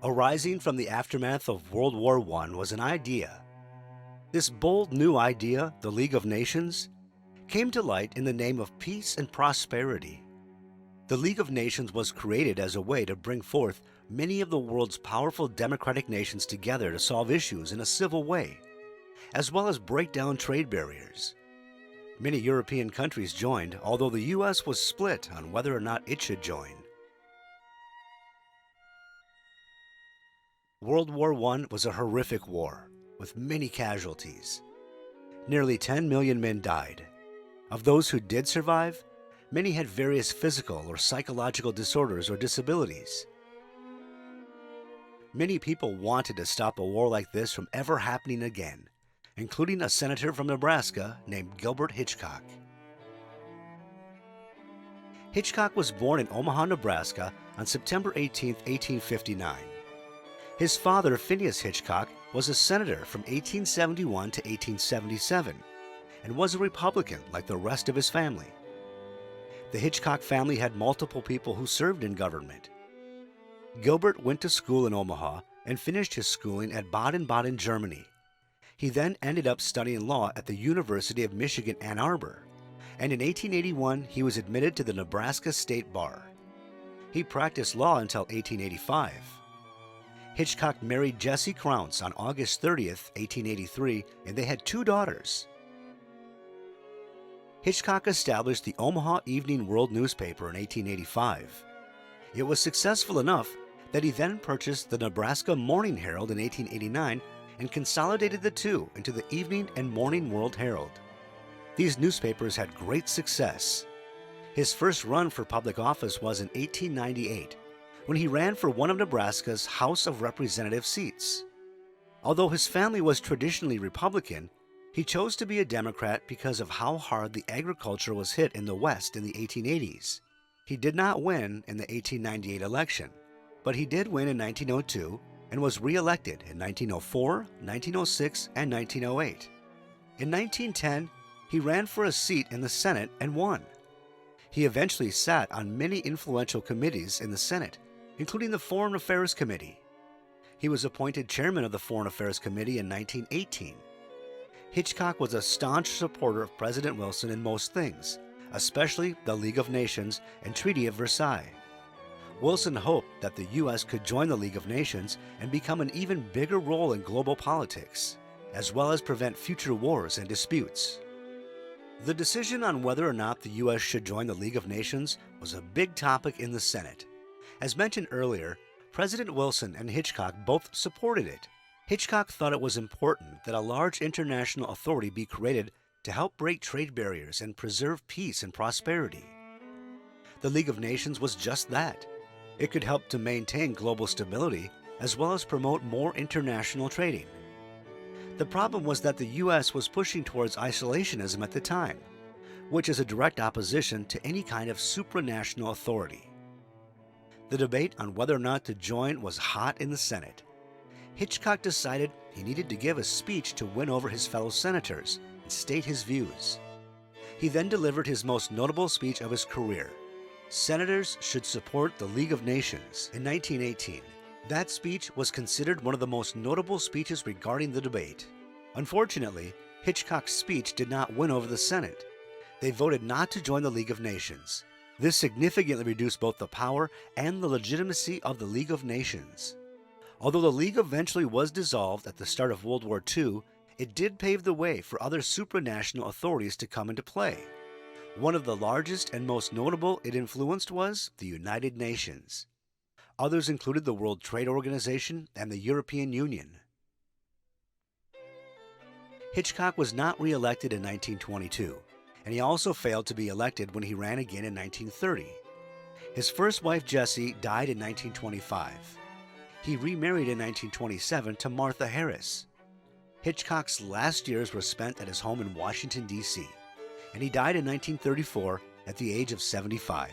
Arising from the aftermath of World War I was an idea. This bold new idea, the League of Nations, came to light in the name of peace and prosperity. The League of Nations was created as a way to bring forth many of the world's powerful democratic nations together to solve issues in a civil way, as well as break down trade barriers. Many European countries joined, although the US was split on whether or not it should join. World War I was a horrific war, with many casualties. Nearly 10 million men died. Of those who did survive, many had various physical or psychological disorders or disabilities. Many people wanted to stop a war like this from ever happening again, including a senator from Nebraska named Gilbert Hitchcock. Hitchcock was born in Omaha, Nebraska on September 18, 1859. His father, Phineas Hitchcock, was a senator from 1871 to 1877 and was a Republican like the rest of his family. The Hitchcock family had multiple people who served in government. Gilbert went to school in Omaha and finished his schooling at Baden-Baden, Germany. He then ended up studying law at the University of Michigan, Ann Arbor, and in 1881 he was admitted to the Nebraska State Bar. He practiced law until 1885. Hitchcock married Jessie Crounce on August 30, 1883, and they had 2 daughters. Hitchcock established the Omaha Evening World newspaper in 1885. It was successful enough that he then purchased the Nebraska Morning Herald in 1889 and consolidated the two into the Evening and Morning World Herald. These newspapers had great success. His first run for public office was in 1898, when he ran for one of Nebraska's House of Representatives seats. Although his family was traditionally Republican, he chose to be a Democrat because of how hard the agriculture was hit in the West in the 1880s. He did not win in the 1898 election, but he did win in 1902 and was re-elected in 1904, 1906, and 1908. In 1910, he ran for a seat in the Senate and won. He eventually sat on many influential committees in the Senate, including the Foreign Affairs Committee. He was appointed chairman of the Foreign Affairs Committee in 1918. Hitchcock was a staunch supporter of President Wilson in most things, especially the League of Nations and Treaty of Versailles. Wilson hoped that the U.S. could join the League of Nations and become an even bigger role in global politics, as well as prevent future wars and disputes. The decision on whether or not the U.S. should join the League of Nations was a big topic in the Senate. As mentioned earlier, President Wilson and Hitchcock both supported it. Hitchcock thought it was important that a large international authority be created to help break trade barriers and preserve peace and prosperity. The League of Nations was just that. It could help to maintain global stability as well as promote more international trading. The problem was that the U.S. was pushing towards isolationism at the time, which is a direct opposition to any kind of supranational authority. The debate on whether or not to join was hot in the Senate. Hitchcock decided he needed to give a speech to win over his fellow senators and state his views. He then delivered his most notable speech of his career, "Senators should support the League of Nations," in 1918. That speech was considered one of the most notable speeches regarding the debate. Unfortunately, Hitchcock's speech did not win over the Senate. They voted not to join the League of Nations. This significantly reduced both the power and the legitimacy of the League of Nations. Although the League eventually was dissolved at the start of World War II, it did pave the way for other supranational authorities to come into play. One of the largest and most notable it influenced was the United Nations. Others included the World Trade Organization and the European Union. Hitchcock was not re-elected in 1922, and he also failed to be elected when he ran again in 1930. His first wife, Jessie, died in 1925. He remarried in 1927 to Martha Harris. Hitchcock's last years were spent at his home in Washington, D.C., and he died in 1934 at the age of 75.